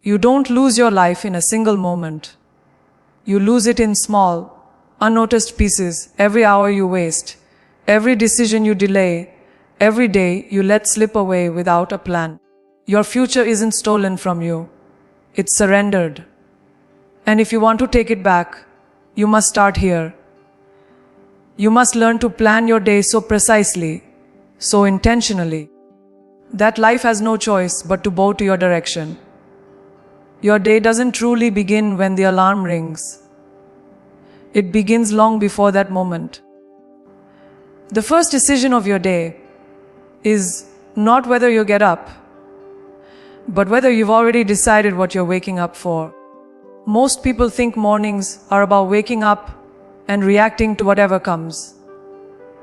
You don't lose your life in a single moment. You lose it in small, unnoticed pieces. Every hour you waste, every decision you delay, every day you let slip away without a plan. Your future isn't stolen from you. It's surrendered. And if you want to take it back, you must start here. You must learn to plan your day so precisely, so intentionally, that life has no choice but to bow to your direction. Your day doesn't truly begin when the alarm rings. It begins long before that moment. The first decision of your day is not whether you get up, but whether you've already decided what you're waking up for. Most people think mornings are about waking up and reacting to whatever comes.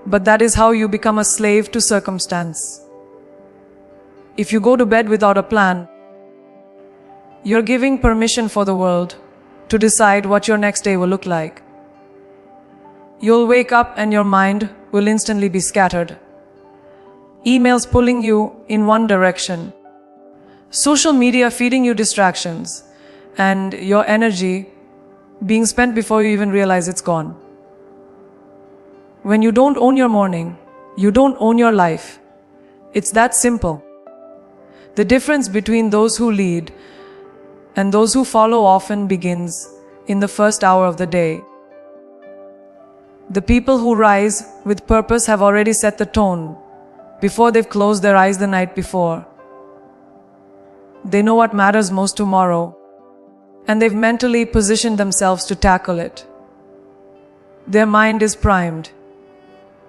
But that is how you become a slave to circumstance. If you go to bed without a plan, you're giving permission for the world to decide what your next day will look like. You'll wake up and your mind will instantly be scattered. Emails pulling you in one direction, social media feeding you distractions, and your energy being spent before you even realize it's gone. When you don't own your morning, you don't own your life. It's that simple. The difference between those who lead and those who follow often begins in the first hour of the day. The people who rise with purpose have already set the tone before they've closed their eyes the night before. They know what matters most tomorrow, and they've mentally positioned themselves to tackle it. Their mind is primed.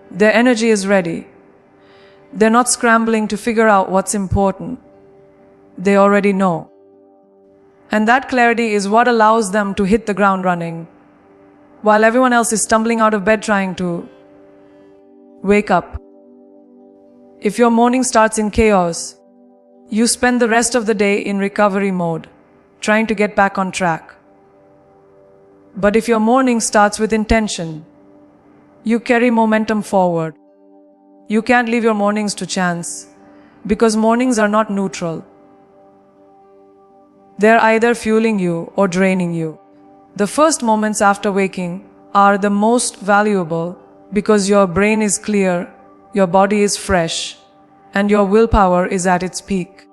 Their energy is ready. They're not scrambling to figure out what's important. They already know. And that clarity is what allows them to hit the ground running, while everyone else is stumbling out of bed trying to wake up. If your morning starts in chaos, you spend the rest of the day in recovery mode, trying to get back on track. But if your morning starts with intention, you carry momentum forward. You can't leave your mornings to chance, because mornings are not neutral. They're either fueling you or draining you. The first moments after waking are the most valuable because your brain is clear, your body is fresh, and your willpower is at its peak.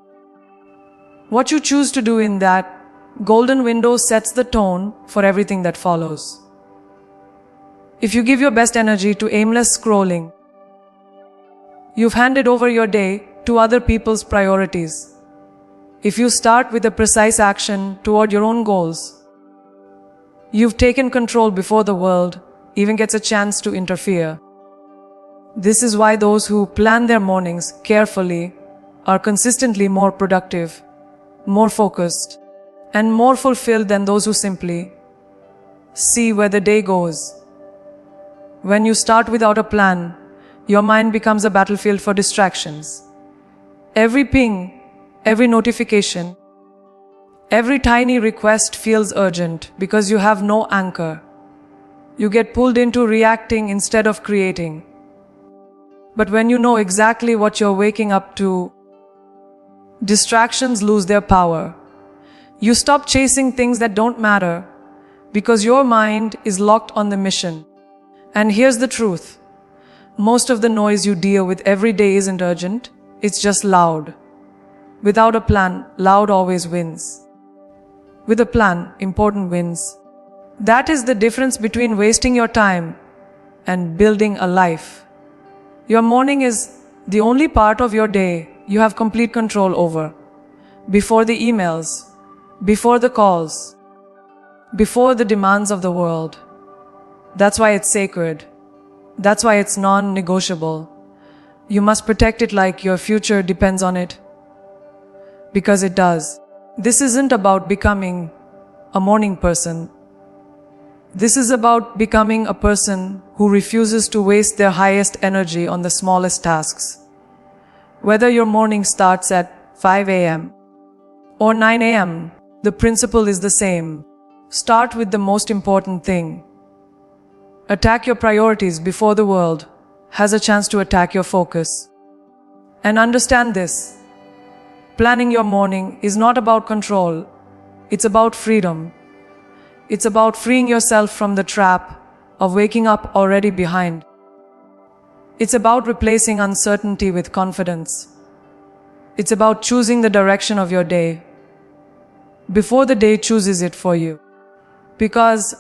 What you choose to do in that golden window sets the tone for everything that follows. If you give your best energy to aimless scrolling, you've handed over your day to other people's priorities. If you start with a precise action toward your own goals, you've taken control before the world even gets a chance to interfere. This is why those who plan their mornings carefully are consistently more productive, more focused, and more fulfilled than those who simply see where the day goes. When you start without a plan, your mind becomes a battlefield for distractions. Every ping, every notification, every tiny request feels urgent because you have no anchor. You get pulled into reacting instead of creating. But when you know exactly what you're waking up to, distractions lose their power. You stop chasing things that don't matter because your mind is locked on the mission. And here's the truth. Most of the noise you deal with every day isn't urgent, it's just loud. Without a plan, loud always wins. With a plan, important wins. That is the difference between wasting your time and building a life. Your morning is the only part of your day you have complete control over. Before the emails, before the calls, before the demands of the world. That's why it's sacred. That's why it's non-negotiable. You must protect it like your future depends on it. Because it does. This isn't about becoming a morning person. This is about becoming a person who refuses to waste their highest energy on the smallest tasks. Whether your morning starts at 5 a.m. or 9 a.m., the principle is the same. Start with the most important thing. Attack your priorities before the world has a chance to attack your focus. And understand this. Planning your morning is not about control, It's about freedom. It's about freeing yourself from the trap of waking up already behind. It's about replacing uncertainty with confidence. It's about choosing the direction of your day before the day chooses it for you. Because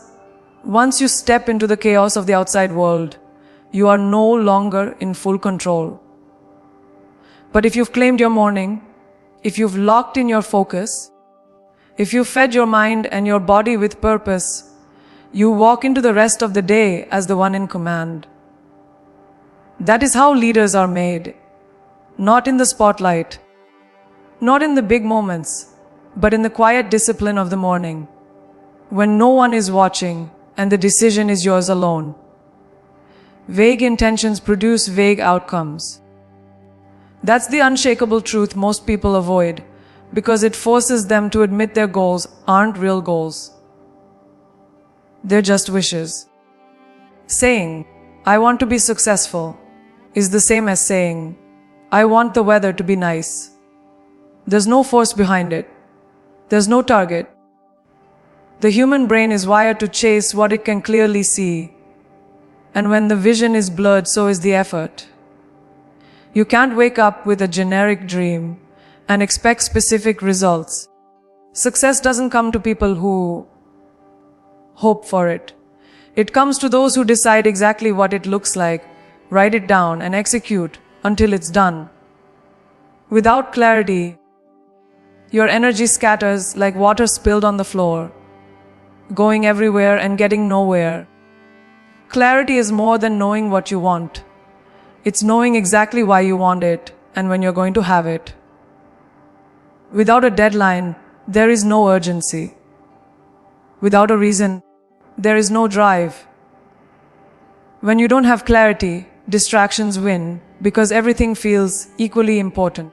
once you step into the chaos of the outside world, you are no longer in full control. But if you've claimed your morning, if you've locked in your focus, if you've fed your mind and your body with purpose, you walk into the rest of the day as the one in command. That is how leaders are made. Not in the spotlight, not in the big moments, but in the quiet discipline of the morning, when no one is watching and the decision is yours alone. Vague intentions produce vague outcomes. That's the unshakable truth most people avoid, because it forces them to admit their goals aren't real goals. They're just wishes. Saying, "I want to be successful," is the same as saying, "I want the weather to be nice." There's no force behind it. There's no target. The human brain is wired to chase what it can clearly see. And when the vision is blurred, so is the effort. You can't wake up with a generic dream and expect specific results. Success doesn't come to people who hope for it. It comes to those who decide exactly what it looks like, write it down, and execute until it's done. Without clarity, your energy scatters like water spilled on the floor, going everywhere and getting nowhere. Clarity is more than knowing what you want. It's knowing exactly why you want it and when you're going to have it. Without a deadline, there is no urgency. Without a reason, there is no drive. When you don't have clarity, distractions win because everything feels equally important.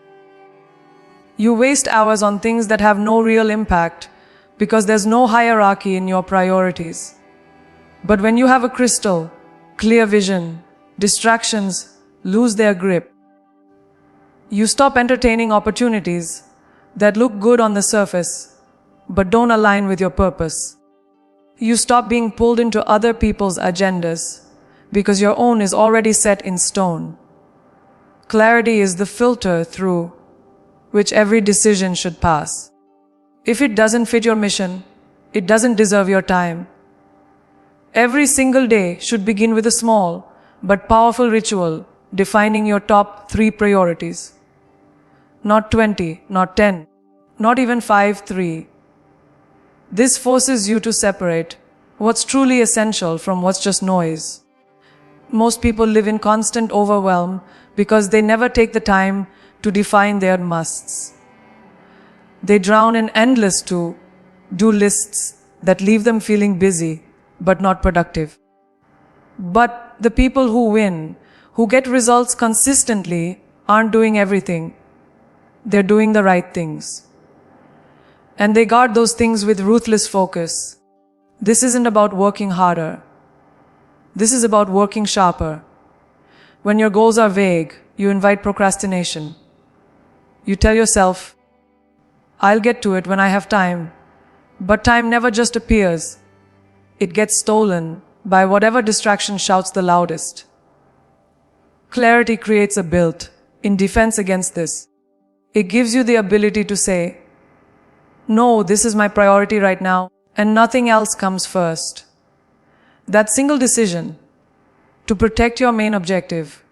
You waste hours on things that have no real impact because there's no hierarchy in your priorities. But when you have a crystal, clear vision, distractions lose their grip. You stop entertaining opportunities that look good on the surface, but don't align with your purpose. You stop being pulled into other people's agendas because your own is already set in stone. Clarity is the filter through which every decision should pass. If it doesn't fit your mission, it doesn't deserve your time. Every single day should begin with a small but powerful ritual defining your top 3 priorities. Not 20, not 10, not even 5, 3. This forces you to separate what's truly essential from what's just noise. Most people live in constant overwhelm because they never take the time to define their musts. They drown in endless to-do lists that leave them feeling busy but not productive. But the people who win, who get results consistently, aren't doing everything. They're doing the right things. And they guard those things with ruthless focus. This isn't about working harder. This is about working sharper. When your goals are vague, you invite procrastination. You tell yourself, "I'll get to it when I have time." But time never just appears. It gets stolen by whatever distraction shouts the loudest. Clarity creates a built-in defense against this. It gives you the ability to say, "No, this is my priority right now, and nothing else comes first." That single decision to protect your main objective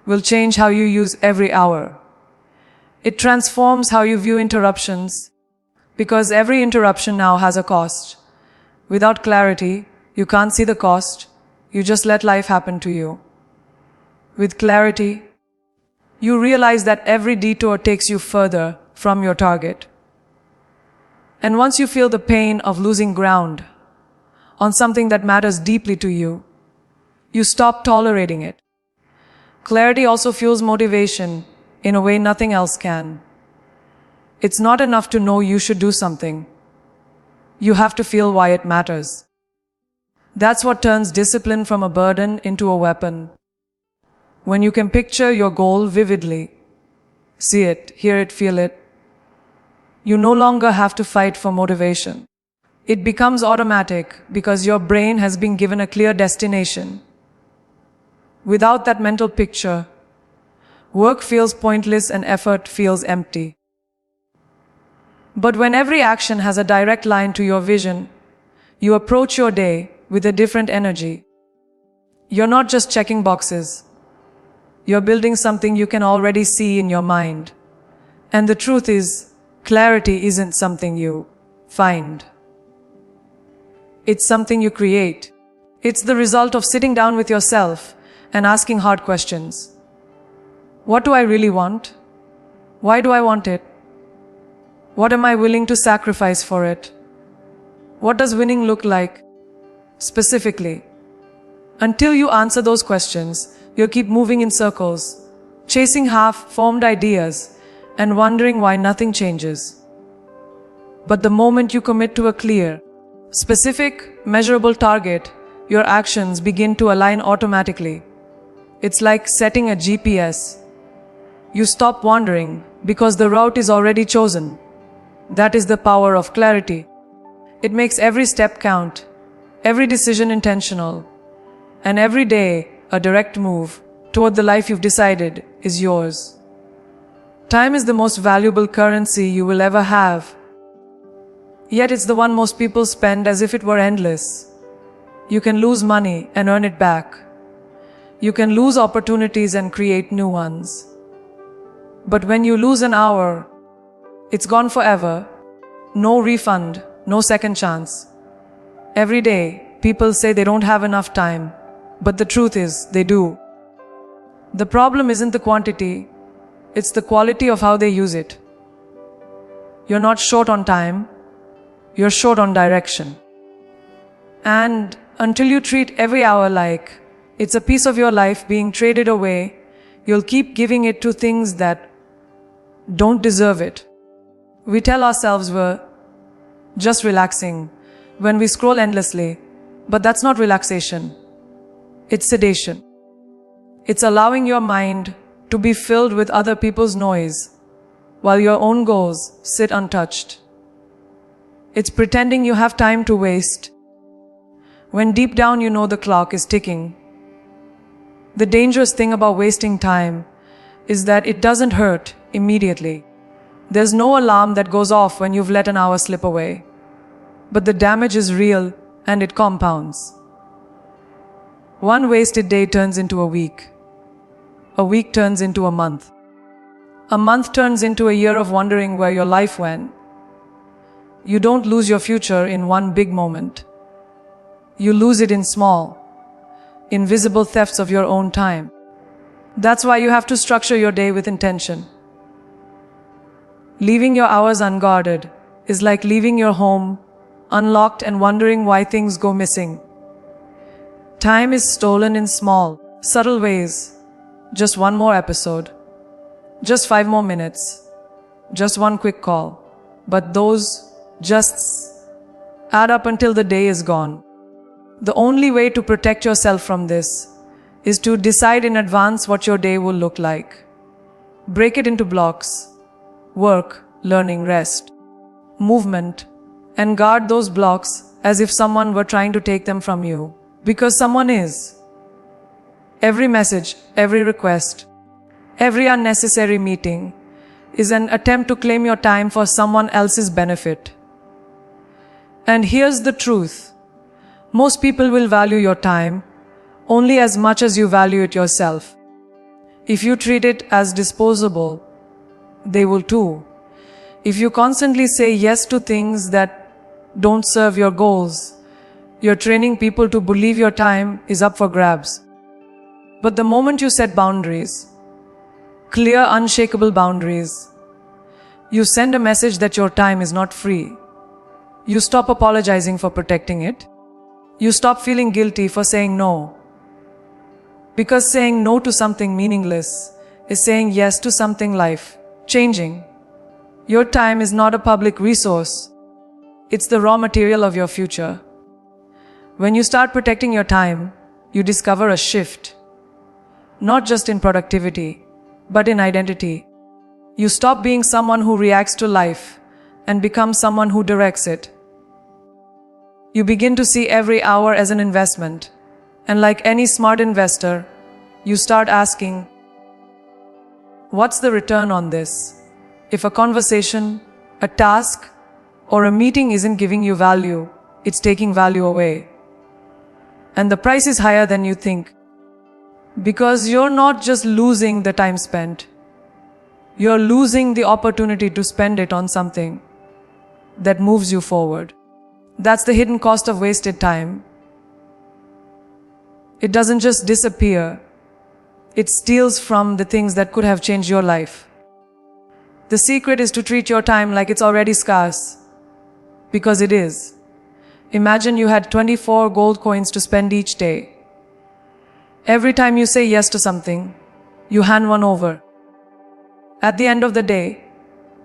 will change how you use every hour. It transforms how you view interruptions, because every interruption now has a cost. Without clarity, you can't see the cost, you just let life happen to you. With clarity, you realize that every detour takes you further from your target. And once you feel the pain of losing ground on something that matters deeply to you, you stop tolerating it. Clarity also fuels motivation in a way nothing else can. It's not enough to know you should do something. You have to feel why it matters. That's what turns discipline from a burden into a weapon. When you can picture your goal vividly, see it, hear it, feel it, You no longer have to fight for motivation. It becomes automatic because your brain has been given a clear destination. Without that mental picture, work feels pointless and effort feels empty. But when every action has a direct line to your vision, you approach your day with a different energy. You're not just checking boxes. You're building something you can already see in your mind. And the truth is, clarity isn't something you find. It's something you create. It's the result of sitting down with yourself and asking hard questions. What do I really want? Why do I want it? What am I willing to sacrifice for it? What does winning look like? Specifically. Until you answer those questions, you'll keep moving in circles, chasing half-formed ideas, and wondering why nothing changes. But the moment you commit to a clear, specific, measurable target, your actions begin to align automatically. It's like setting a GPS. You stop wandering because the route is already chosen. That is the power of clarity. It makes every step count, every decision intentional, and every day a direct move toward the life you've decided is yours. Time is the most valuable currency you will ever have. Yet it's the one most people spend as if it were endless. You can lose money and earn it back. You can lose opportunities and create new ones. But when you lose an hour, it's gone forever. No refund, no second chance. Every day, people say they don't have enough time, but the truth is, they do. The problem isn't the quantity, it's the quality of how they use it. You're not short on time, you're short on direction. And until you treat every hour like it's a piece of your life being traded away, you'll keep giving it to things that don't deserve it. We tell ourselves we're just relaxing when we scroll endlessly, but that's not relaxation. It's sedation. It's allowing your mind to be filled with other people's noise while your own goals sit untouched. It's pretending you have time to waste when deep down you know the clock is ticking. The dangerous thing about wasting time is that it doesn't hurt immediately. There's no alarm that goes off when you've let an hour slip away. But the damage is real and it compounds. One wasted day turns into a week. A week turns into a month. A month turns into a year of wondering where your life went. You don't lose your future in one big moment. You lose it in small, invisible thefts of your own time. That's why you have to structure your day with intention. Leaving your hours unguarded is like leaving your home unlocked and wondering why things go missing. Time is stolen in small, subtle ways. Just one more episode. Just 5 more minutes. Just one quick call. But those justs add up until the day is gone. The only way to protect yourself from this is to decide in advance what your day will look like. Break it into blocks. Work, learning, rest, movement, and guard those blocks as if someone were trying to take them from you. Because someone is. Every message, every request, every unnecessary meeting is an attempt to claim your time for someone else's benefit. And here's the truth. Most people will value your time only as much as you value it yourself. If you treat it as disposable, they will too. If you constantly say yes to things that don't serve your goals, you're training people to believe your time is up for grabs. But the moment you set boundaries, clear, unshakable boundaries, you send a message that your time is not free. You stop apologizing for protecting it. You stop feeling guilty for saying no. Because saying no to something meaningless is saying yes to something life-changing. Your time is not a public resource. It's the raw material of your future. When you start protecting your time, you discover a shift. Not just in productivity, but in identity. You stop being someone who reacts to life and become someone who directs it. You begin to see every hour as an investment, and like any smart investor, you start asking, what's the return on this? If a conversation, a task, or a meeting isn't giving you value, it's taking value away. And the price is higher than you think. Because you're not just losing the time spent, you're losing the opportunity to spend it on something that moves you forward. That's the hidden cost of wasted time. It doesn't just disappear, it steals from the things that could have changed your life. The secret is to treat your time like it's already scarce, because it is. Imagine you had 24 gold coins to spend each day. Every time you say yes to something, you hand one over. At the end of the day,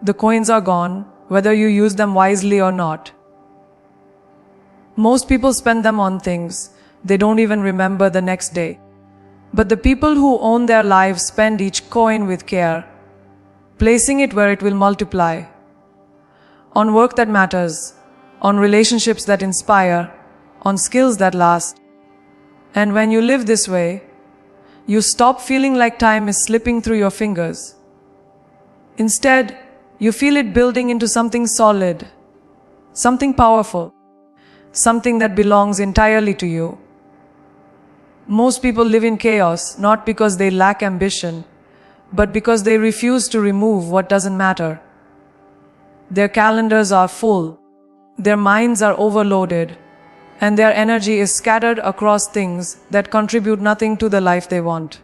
the coins are gone, whether you use them wisely or not. Most people spend them on things they don't even remember the next day. But the people who own their lives spend each coin with care, placing it where it will multiply. On work that matters, on relationships that inspire, on skills that last. And when you live this way, you stop feeling like time is slipping through your fingers. Instead, you feel it building into something solid, something powerful, something that belongs entirely to you. Most people live in chaos not because they lack ambition, but because they refuse to remove what doesn't matter. Their calendars are full, their minds are overloaded, and their energy is scattered across things that contribute nothing to the life they want.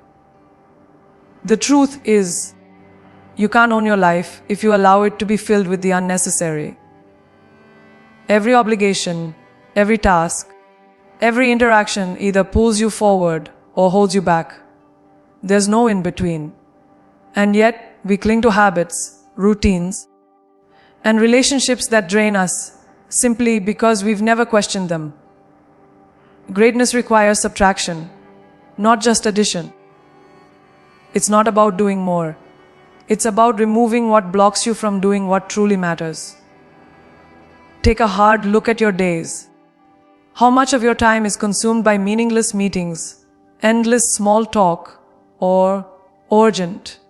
The truth is, you can't own your life if you allow it to be filled with the unnecessary. Every obligation, every task, every interaction either pulls you forward or holds you back. There's no in between. And yet, we cling to habits, routines, and relationships that drain us simply because we've never questioned them. Greatness requires subtraction, not just addition. It's not about doing more. It's about removing what blocks you from doing what truly matters. Take a hard look at your days. How much of your time is consumed by meaningless meetings, endless small talk, or urgent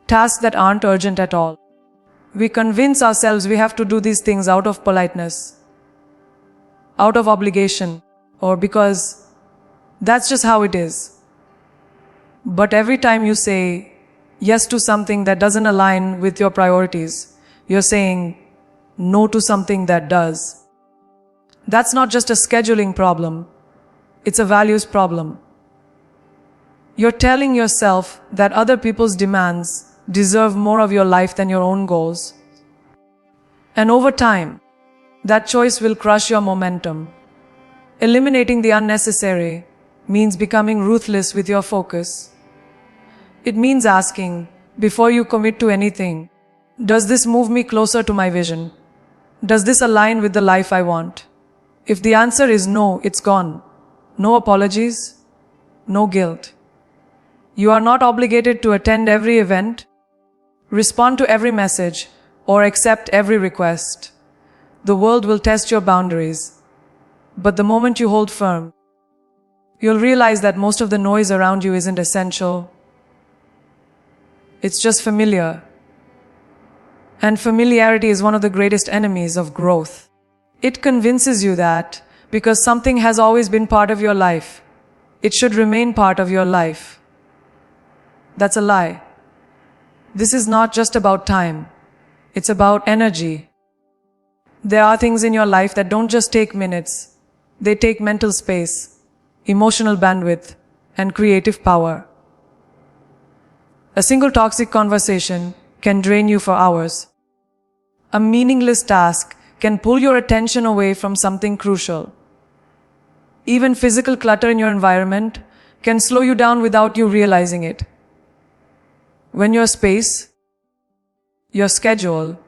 tasks that aren't urgent at all? We convince ourselves we have to do these things out of politeness, out of obligation, or because that's just how it is. But every time you say yes to something that doesn't align with your priorities, you're saying no to something that does. That's not just a scheduling problem, it's a values problem. You're telling yourself that other people's demands deserve more of your life than your own goals. And over time, that choice will crush your momentum. Eliminating the unnecessary means becoming ruthless with your focus. It means asking, before you commit to anything, does this move me closer to my vision? Does this align with the life I want? If the answer is no, it's gone. No apologies, no guilt. You are not obligated to attend every event, respond to every message, or accept every request. The world will test your boundaries. But the moment you hold firm, you'll realize that most of the noise around you isn't essential. It's just familiar. And familiarity is one of the greatest enemies of growth. It convinces you that because something has always been part of your life, it should remain part of your life. That's a lie. This is not just about time. It's about energy. There are things in your life that don't just take minutes. They take mental space, emotional bandwidth, and creative power. A single toxic conversation can drain you for hours. A meaningless task can pull your attention away from something crucial. Even physical clutter in your environment can slow you down without you realizing it. When your space, your schedule,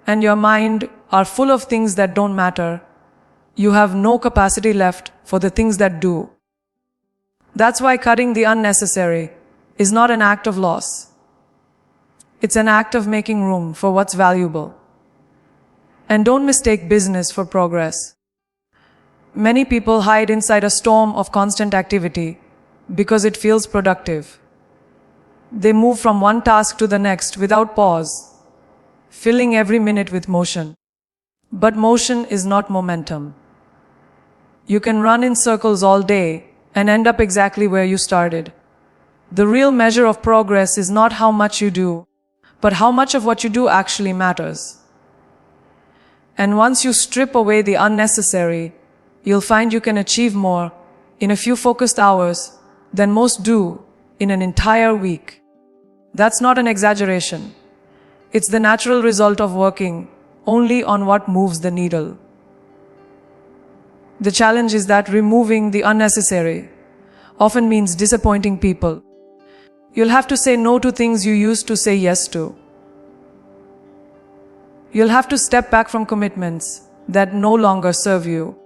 and your mind are full of things that don't matter, you have no capacity left for the things that do. That's why cutting the unnecessary is not an act of loss. It's an act of making room for what's valuable. And don't mistake business for progress. Many people hide inside a storm of constant activity because it feels productive. They move from one task to the next without pause, filling every minute with motion. But motion is not momentum. You can run in circles all day and end up exactly where you started. The real measure of progress is not how much you do, but how much of what you do actually matters. And once you strip away the unnecessary, you'll find you can achieve more in a few focused hours than most do in an entire week. That's not an exaggeration. It's the natural result of working only on what moves the needle. The challenge is that removing the unnecessary often means disappointing people. You'll have to say no to things you used to say yes to. You'll have to step back from commitments that no longer serve you.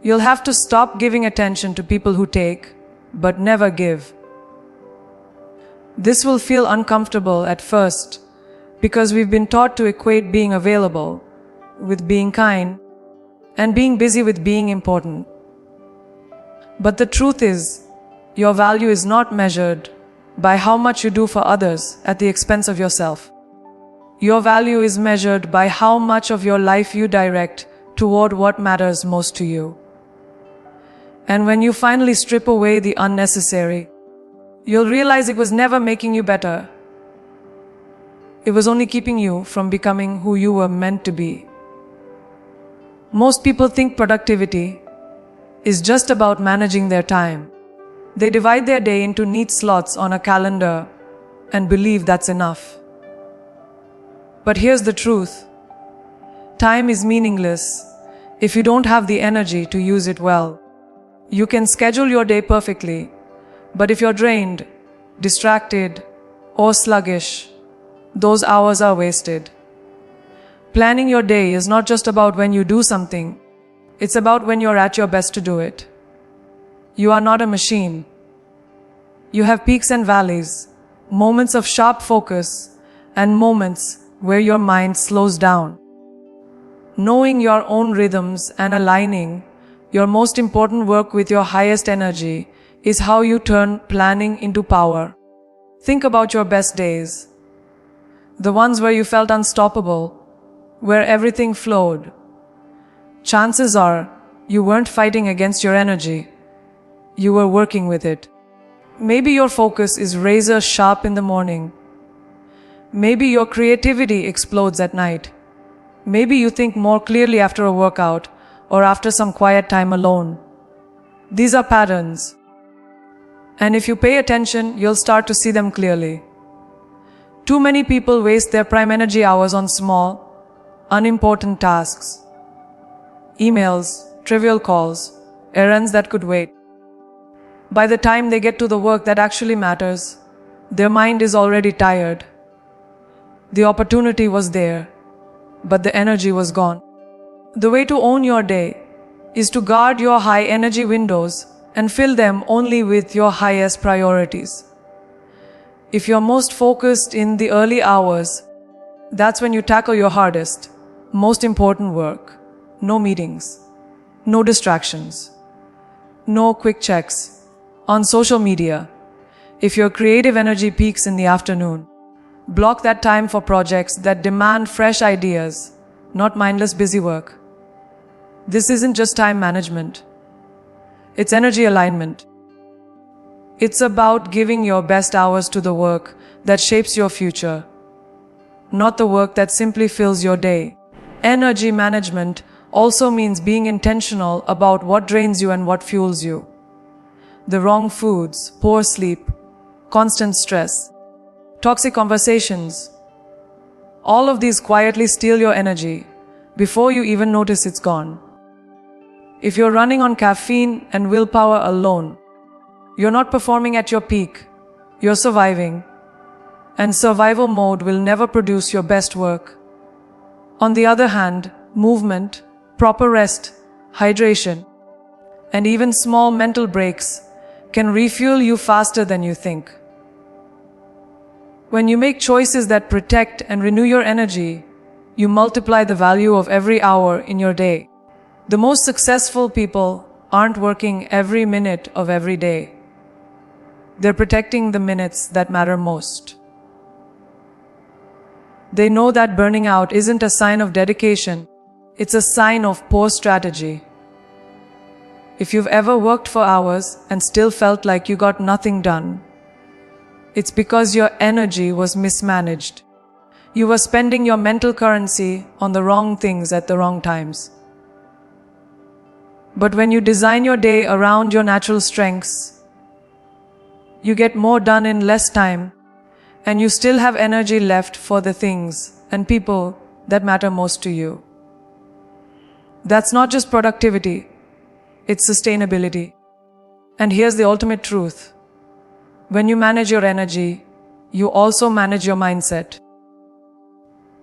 You'll have to stop giving attention to people who take, but never give. This will feel uncomfortable at first because we've been taught to equate being available with being kind and being busy with being important. But the truth is, your value is not measured by how much you do for others at the expense of yourself. Your value is measured by how much of your life you direct toward what matters most to you. And when you finally strip away the unnecessary, you'll realize it was never making you better. It was only keeping you from becoming who you were meant to be. Most people think productivity is just about managing their time. They divide their day into neat slots on a calendar and believe that's enough. But here's the truth. Time is meaningless if you don't have the energy to use it well. You can schedule your day perfectly, but if you're drained, distracted, or sluggish, those hours are wasted. Planning your day is not just about when you do something, it's about when you're at your best to do it. You are not a machine. You have peaks and valleys, moments of sharp focus, and moments where your mind slows down. Knowing your own rhythms and aligning your most important work with your highest energy is how you turn planning into power. Think about your best days. The ones where you felt unstoppable, where everything flowed. Chances are you weren't fighting against your energy. You were working with it. Maybe your focus is razor sharp in the morning. Maybe your creativity explodes at night. Maybe you think more clearly after a workout or after some quiet time alone. These are patterns. And if you pay attention, you'll start to see them clearly. Too many people waste their prime energy hours on small, unimportant tasks. Emails, trivial calls, errands that could wait. By the time they get to the work that actually matters, their mind is already tired. The opportunity was there, but the energy was gone. The way to own your day is to guard your high energy windows and fill them only with your highest priorities. If you're most focused in the early hours, that's when you tackle your hardest, most important work. No meetings, no distractions, no quick checks on social media. If your creative energy peaks in the afternoon, block that time for projects that demand fresh ideas, not mindless busy work. This isn't just time management. It's energy alignment. It's about giving your best hours to the work that shapes your future, not the work that simply fills your day. Energy management also means being intentional about what drains you and what fuels you. The wrong foods, poor sleep, constant stress, toxic conversations, all of these quietly steal your energy before you even notice it's gone. If you're running on caffeine and willpower alone, you're not performing at your peak, you're surviving, and survival mode will never produce your best work. On the other hand, movement, proper rest, hydration, and even small mental breaks can refuel you faster than you think. When you make choices that protect and renew your energy, you multiply the value of every hour in your day. The most successful people aren't working every minute of every day. They're protecting the minutes that matter most. They know that burning out isn't a sign of dedication, it's a sign of poor strategy. If you've ever worked for hours and still felt like you got nothing done, it's because your energy was mismanaged. You were spending your mental currency on the wrong things at the wrong times. But when you design your day around your natural strengths, you get more done in less time, and you still have energy left for the things and people that matter most to you. That's not just productivity, it's sustainability. And here's the ultimate truth. When you manage your energy, you also manage your mindset.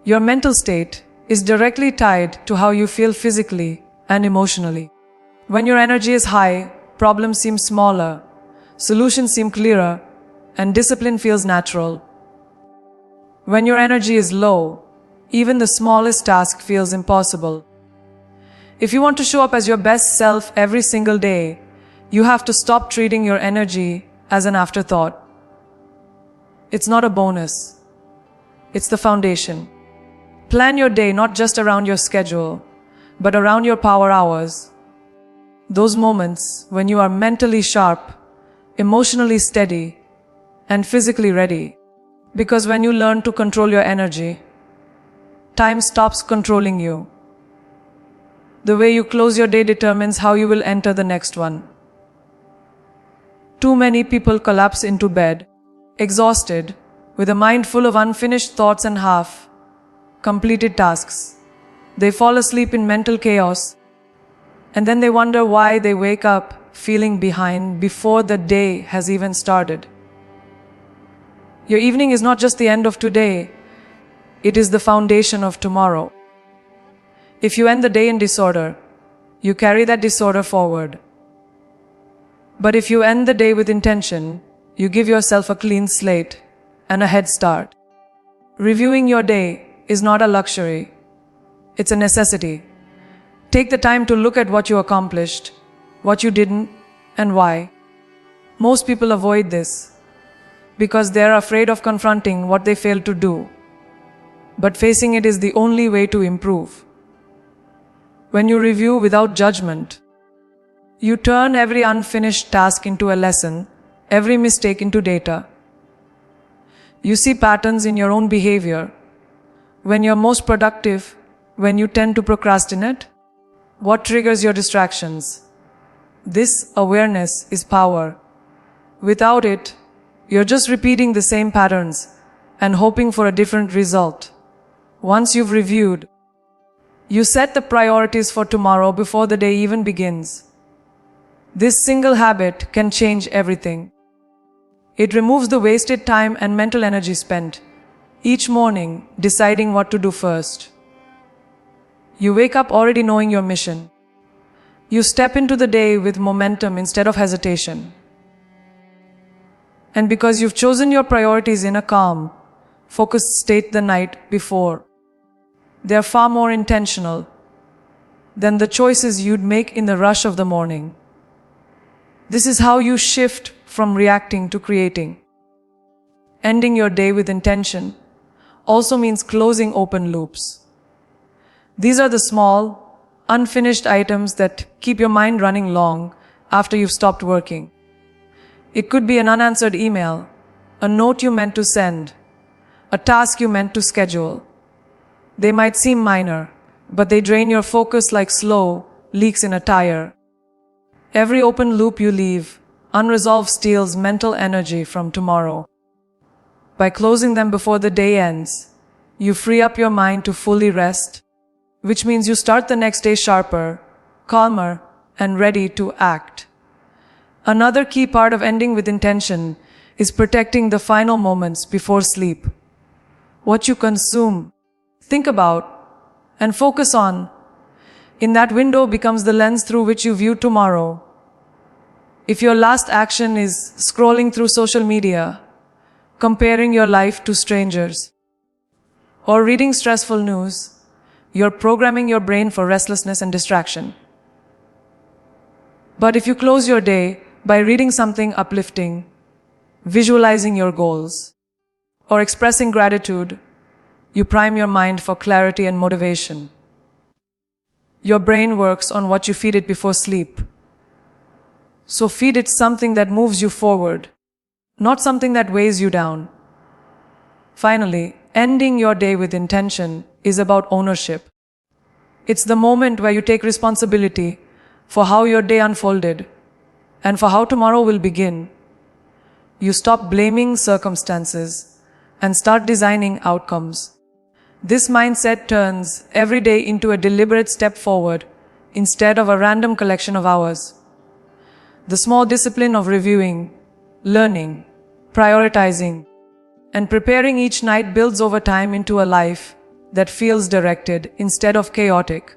Your mental state is directly tied to how you feel physically and emotionally. When your energy is high, problems seem smaller, solutions seem clearer, and discipline feels natural. When your energy is low, even the smallest task feels impossible. If you want to show up as your best self every single day, you have to stop treating your energy as an afterthought. It's not a bonus. It's the foundation. Plan your day not just around your schedule, but around your power hours. Those moments when you are mentally sharp, emotionally steady, and physically ready. Because when you learn to control your energy, time stops controlling you. The way you close your day determines how you will enter the next one. Too many people collapse into bed, exhausted, with a mind full of unfinished thoughts and half-completed tasks. They fall asleep in mental chaos, and then they wonder why they wake up feeling behind before the day has even started. Your evening is not just the end of today, it is the foundation of tomorrow. If you end the day in disorder, you carry that disorder forward. But if you end the day with intention, you give yourself a clean slate and a head start. Reviewing your day is not a luxury, it's a necessity. Take the time to look at what you accomplished, what you didn't, and why. Most people avoid this because they're afraid of confronting what they failed to do. But facing it is the only way to improve. When you review without judgment, you turn every unfinished task into a lesson, every mistake into data. You see patterns in your own behavior. When you're most productive, when you tend to procrastinate, what triggers your distractions? This awareness is power. Without it, you're just repeating the same patterns and hoping for a different result. Once you've reviewed, you set the priorities for tomorrow before the day even begins. This single habit can change everything. It removes the wasted time and mental energy spent each morning deciding what to do first. You wake up already knowing your mission. You step into the day with momentum instead of hesitation. And because you've chosen your priorities in a calm, focused state the night before, they are far more intentional than the choices you'd make in the rush of the morning. This is how you shift from reacting to creating. Ending your day with intention also means closing open loops. These are the small, unfinished items that keep your mind running long after you've stopped working. It could be an unanswered email, a note you meant to send, a task you meant to schedule. They might seem minor, but they drain your focus like slow leaks in a tire. Every open loop you leave unresolved steals mental energy from tomorrow. By closing them before the day ends, you free up your mind to fully rest, which means you start the next day sharper, calmer, and ready to act. Another key part of ending with intention is protecting the final moments before sleep. What you consume, think about, and focus on in that window becomes the lens through which you view tomorrow. If your last action is scrolling through social media, comparing your life to strangers, or reading stressful news, you're programming your brain for restlessness and distraction. But if you close your day by reading something uplifting, visualizing your goals, or expressing gratitude, you prime your mind for clarity and motivation. Your brain works on what you feed it before sleep. So feed it something that moves you forward, not something that weighs you down. Finally, ending your day with intention is about ownership. It's the moment where you take responsibility for how your day unfolded and for how tomorrow will begin. You stop blaming circumstances and start designing outcomes. This mindset turns every day into a deliberate step forward instead of a random collection of hours. The small discipline of reviewing, learning, prioritizing, and preparing each night builds over time into a life that feels directed instead of chaotic.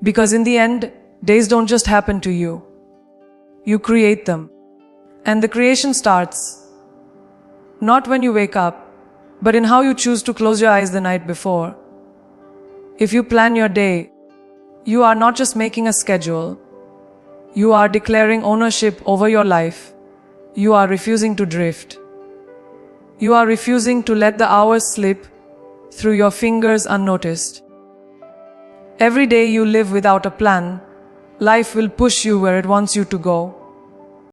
Because in the end, days don't just happen to you. You create them. And the creation starts not when you wake up, but in how you choose to close your eyes the night before. If you plan your day, you are not just making a schedule. You are declaring ownership over your life. You are refusing to drift. You are refusing to let the hours slip through your fingers unnoticed. Every day you live without a plan, life will push you where it wants you to go.